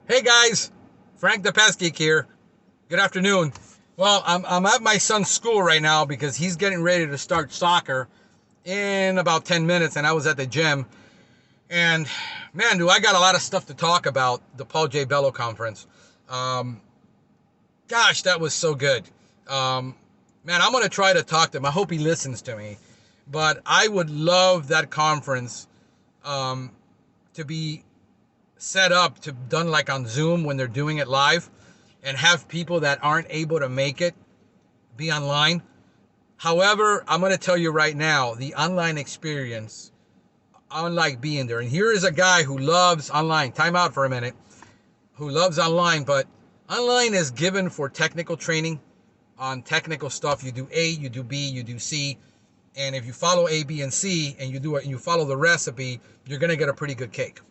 Hey guys, Frank the Pest Geek here. Good afternoon. Well, I'm at my son's school right now because he's getting ready to start soccer in about 10 minutes, and I was at the gym. And man, do I got a lot of stuff to talk about the Paul J. Bello conference. Um, Gosh, that was so good. Um, Man, I'm going to try to talk to him. I hope he listens to me. But I would love that conference um, to be set up to done like on Zoom when they're doing it live, and have people that aren't able to make it be online. However, I'm going to tell you right now, the online experience, unlike being there, and here is a guy who loves online. Time out for a minute. Who loves online, but online is given for technical training on technical stuff. You do A, you do B, you do C, and if you follow A, B, and C, and you do it, and you follow the recipe, you're going to get a pretty good cake.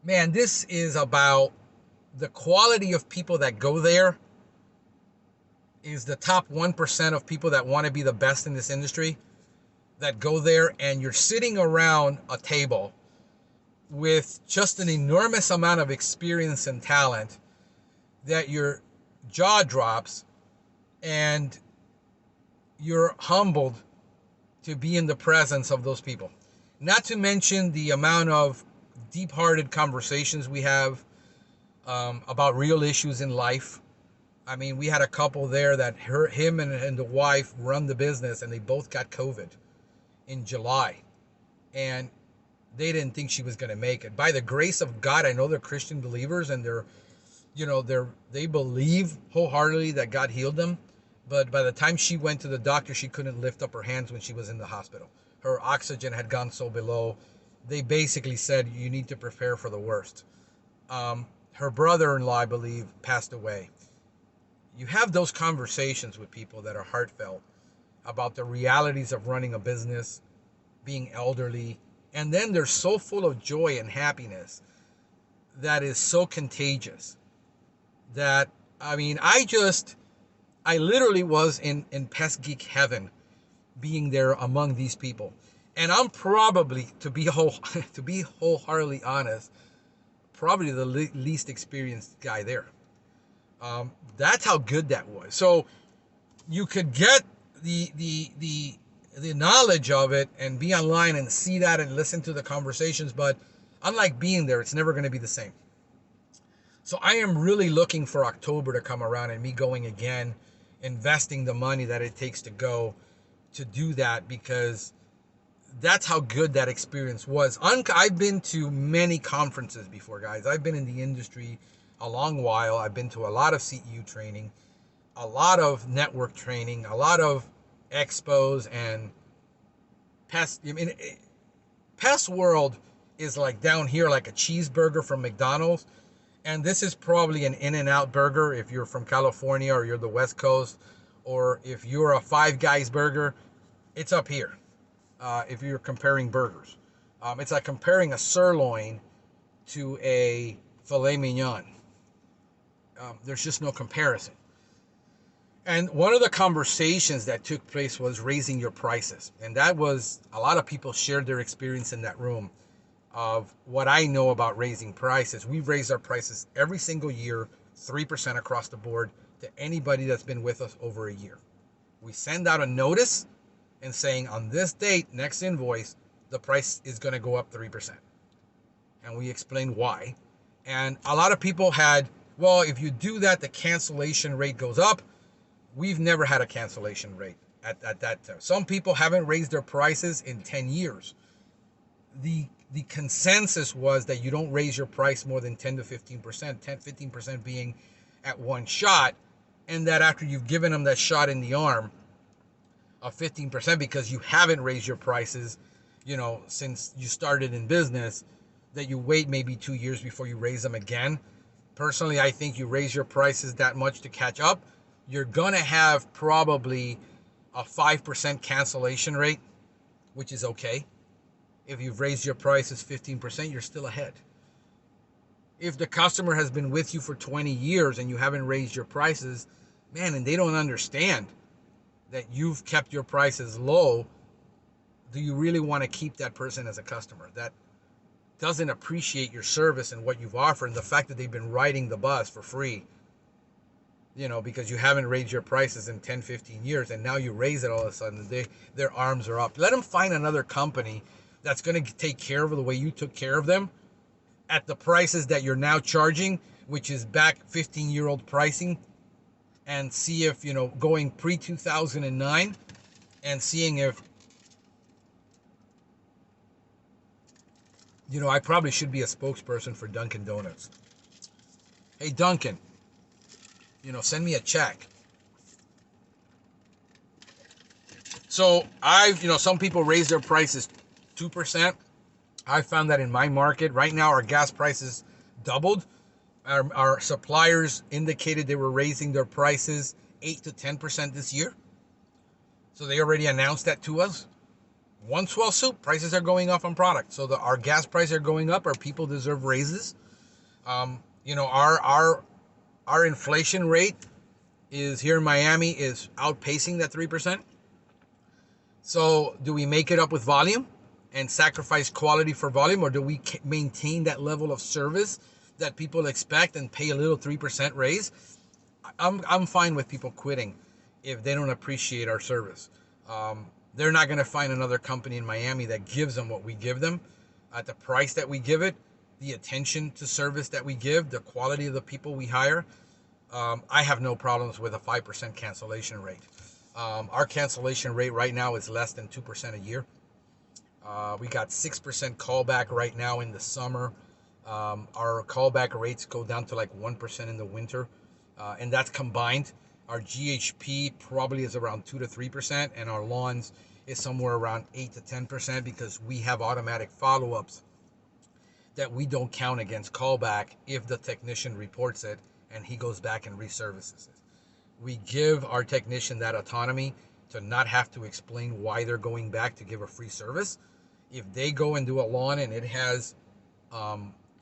Man, this is about the quality of people that go there is the top 1% of people that want to be the best in this industry that go there, and you're sitting around a table with just an enormous amount of experience and talent that your jaw drops and you're humbled to be in the presence of those people. Not to mention the amount of deep-hearted conversations we have about real issues in life. I mean, we had a couple there that him and the wife run the business, and they both got COVID in July, and they didn't think she was going to make it. By the grace of God, I know they're Christian believers, and they believe wholeheartedly that God healed them. But by the time she went to the doctor, she couldn't lift up her hands when she was in the hospital. Her oxygen had gone so below. They basically said, you need to prepare for the worst. Her brother-in-law, I believe, passed away. You have those conversations with people that are heartfelt about the realities of running a business, being elderly, and then they're so full of joy and happiness that is so contagious that, I mean, I literally was in Pest Geek heaven being there among these people. And I'm probably, to be wholeheartedly honest, probably the least experienced guy there. That's how good that was. So you could get the knowledge of it and be online and see that and listen to the conversations, but unlike being there, it's never going to be the same. So I am really looking for October to come around and me going again, investing the money that it takes to go to do that, because that's how good that experience was. I've been to many conferences before, guys. I've been in the industry a long while. I've been to a lot of CEU training, a lot of network training, a lot of expos, and Pest. I mean, Pest World is like down here, like a cheeseburger from McDonald's. And this is probably an In-N-Out burger if you're from California or you're the West Coast, or if you're a Five Guys burger, it's up here. If you're comparing burgers, it's like comparing a sirloin to a filet mignon. There's just no comparison. And one of the conversations that took place was raising your prices. And that was, a lot of people shared their experience in that room of what I know about raising prices. We've raised our prices every single year, 3% across the board, to anybody that's been with us over a year. We send out a notice and saying, on this date, next invoice, the price is going to go up 3%. And we explain why. And a lot of people had, well, if you do that, the cancellation rate goes up. We've never had a cancellation rate at that time. Some people haven't raised their prices in 10 years. The consensus was that you don't raise your price more than 10 to 15%, 15% being at one shot, and that after you've given them that shot in the arm of 15%, because you haven't raised your prices, since you started in business, that you wait maybe 2 years before you raise them again. Personally, I think you raise your prices that much to catch up, you're going to have probably a 5% cancellation rate, which is okay. If you've raised your prices 15%, you're still ahead. If the customer has been with you for 20 years and you haven't raised your prices, man, and they don't understand that you've kept your prices low, do you really want to keep that person as a customer? doesn't appreciate your service and what you've offered, and the fact that they've been riding the bus for free, because you haven't raised your prices in 10, 15 years, and now you raise it all of a sudden, their arms are up. Let them find another company that's going to take care of the way you took care of them at the prices that you're now charging, which is back 15-year-old pricing, and see if, going pre-2009 and seeing if, I probably should be a spokesperson for Dunkin' Donuts. Hey, Dunkin', send me a check. So some people raise their prices 2%. I found that in my market right now, our gas prices doubled. Our suppliers indicated they were raising their prices 8 to 10% this year. So they already announced that to us. One swell soup, prices are going up on product. So our gas prices are going up. Our people deserve raises. Our inflation rate is here in Miami is outpacing that 3%. So do we make it up with volume and sacrifice quality for volume, or do we maintain that level of service that people expect and pay a little 3% raise? I'm fine with people quitting if they don't appreciate our service. They're not going to find another company in Miami that gives them what we give them at the price that we give it, the attention to service that we give, the quality of the people we hire. I have no problems with a 5% cancellation rate. Our cancellation rate right now is less than 2% a year. We got 6% callback right now in the summer. Our callback rates go down to like 1% in the winter. And that's combined. Our GHP probably is around 2 to 3%, and our lawns is somewhere around 8 to 10% because we have automatic follow-ups that we don't count against callback if the technician reports it and he goes back and reservices it. We give our technician that autonomy to not have to explain why they're going back to give a free service. If they go and do a lawn and it has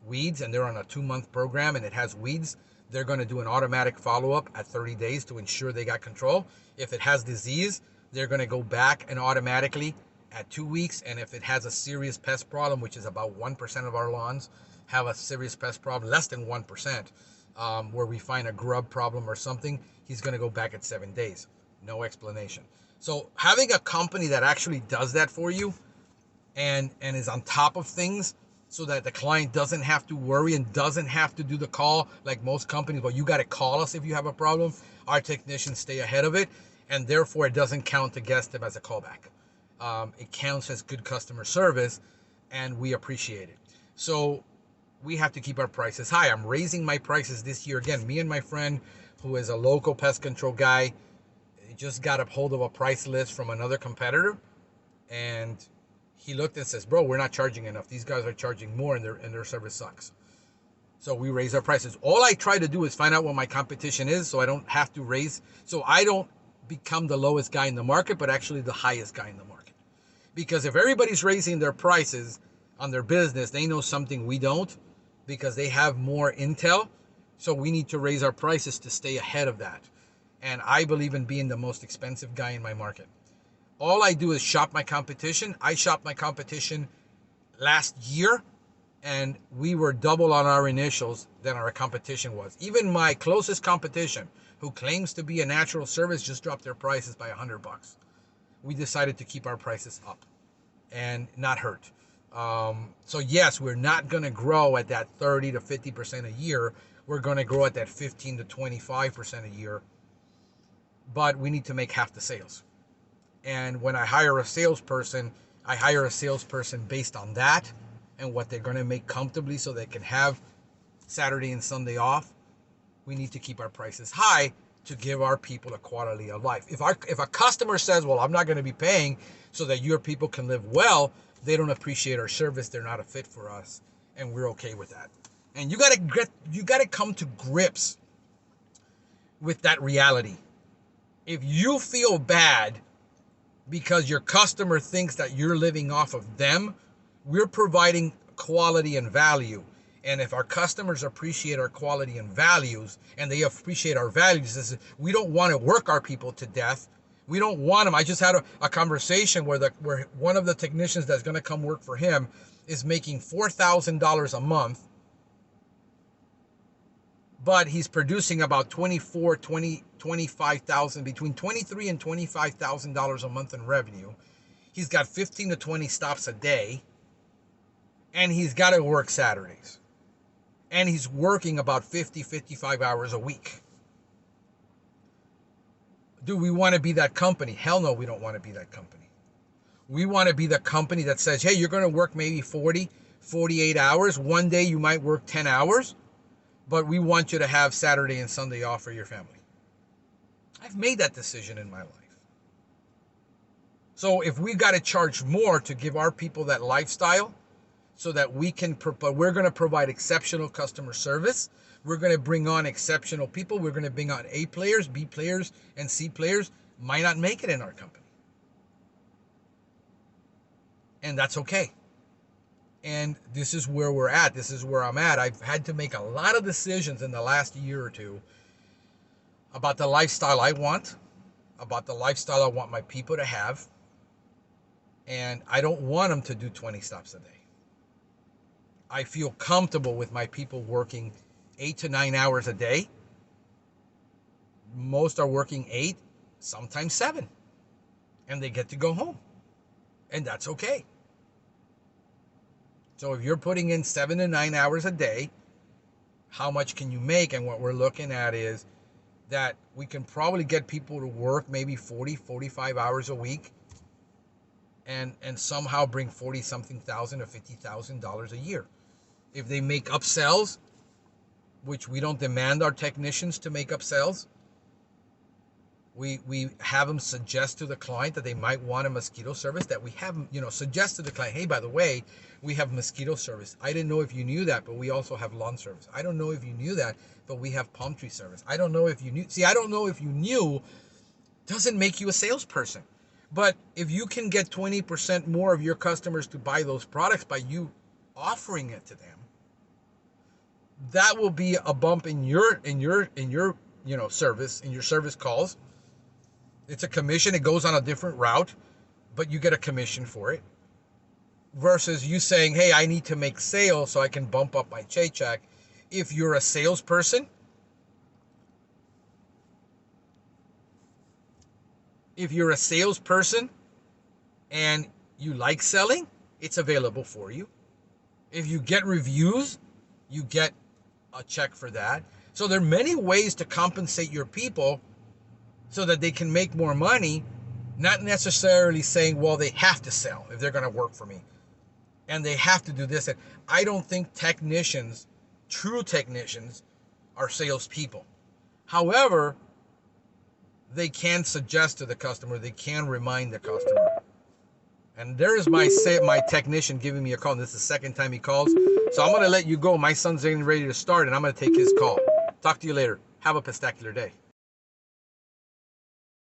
weeds, and they're on a 2-month program and it has weeds, they're going to do an automatic follow-up at 30 days to ensure they got control. If it has disease, they're going to go back and automatically at 2 weeks. And if it has a serious pest problem, which is about 1% of our lawns have a serious pest problem, less than 1%, where we find a grub problem or something, he's going to go back at 7 days. No explanation. So having a company that actually does that for you and is on top of things, so that the client doesn't have to worry and doesn't have to do the call like most companies. Well, you got to call us if you have a problem. Our technicians stay ahead of it, and therefore it doesn't count against them as a callback. It counts as good customer service, and we appreciate it. So we have to keep our prices high. I'm raising my prices this year again. Me and my friend, who is a local pest control guy, just got a hold of a price list from another competitor, and he looked and says, bro, we're not charging enough. These guys are charging more, and their service sucks. So we raise our prices. All I try to do is find out what my competition is, so I don't have to raise. So I don't become the lowest guy in the market, but actually the highest guy in the market. Because if everybody's raising their prices on their business, they know something we don't, because they have more intel. So we need to raise our prices to stay ahead of that. And I believe in being the most expensive guy in my market. All I do is shop my competition. I shopped my competition last year, and we were double on our initials than our competition was. Even my closest competition, who claims to be a natural service, just dropped their prices by $100. We decided to keep our prices up and not hurt. So yes, we're not going to grow at that 30 to 50% a year. We're going to grow at that 15 to 25% a year, but we need to make half the sales. And when I hire a salesperson based on that and what they're going to make comfortably so they can have Saturday and Sunday off. We need to keep our prices high to give our people a quality of life. If a customer says, well, I'm not going to be paying so that your people can live well, they don't appreciate our service. They're not a fit for us, and we're okay with that. And you got to come to grips with that reality. If you feel bad because your customer thinks that you're living off of them, we're providing quality and value. And if our customers appreciate our quality and values, and they appreciate our values, we don't want to work our people to death. We don't want them. I just had a conversation where one of the technicians that's going to come work for him is making $4,000 a month, but he's producing about 25,000, between $23,000 and $25,000 a month in revenue. He's got 15 to 20 stops a day, and he's got to work Saturdays. And he's working about 50, 55 hours a week. Do we want to be that company? Hell no, we don't want to be that company. We want to be the company that says, hey, you're going to work maybe 40, 48 hours. One day you might work 10 hours, but we want you to have Saturday and Sunday off for your family. I've made that decision in my life. So if we got to charge more to give our people that lifestyle so that we can, but we're going to provide exceptional customer service. We're going to bring on exceptional people. We're going to bring on A players, B players, and C players. Might not make it in our company. And that's okay. And this is where we're at. This is where I'm at. I've had to make a lot of decisions in the last year or two about the lifestyle I want, about the lifestyle I want my people to have. And I don't want them to do 20 stops a day. I feel comfortable with my people working 8 to 9 hours a day. Most are working 8, sometimes 7. And they get to go home. And that's okay. So if you're putting in 7 to 9 hours a day, how much can you make? And what we're looking at is that we can probably get people to work maybe 40, 45 hours a week and somehow bring 40-something thousand or $50,000 a year. If they make upsells, which we don't demand our technicians to make upsells, we have them suggest to the client that they might want a mosquito service, that we have them, suggest to the client, hey, by the way, we have mosquito service. I didn't know if you knew that, but we also have lawn service. I don't know if you knew that, but we have palm tree service. I don't know if you knew. See, I don't know if you knew doesn't make you a salesperson. But if you can get 20% more of your customers to buy those products by you offering it to them, that will be a bump in your service, in your service calls. It's a commission. It goes on a different route, but you get a commission for it. Versus you saying, hey, I need to make sales so I can bump up my paycheck. If you're a salesperson, and you like selling, it's available for you. If you get reviews, you get a check for that. So there are many ways to compensate your people so that they can make more money, not necessarily saying, well, they have to sell if they're going to work for me. And they have to do this. And I don't think technicians, true technicians, are salespeople. However, they can suggest to the customer, they can remind the customer. And there's my technician giving me a call. And this is the second time he calls. So I'm going to let you go. My son's getting ready to start, and I'm going to take his call. Talk to you later. Have a pestacular day.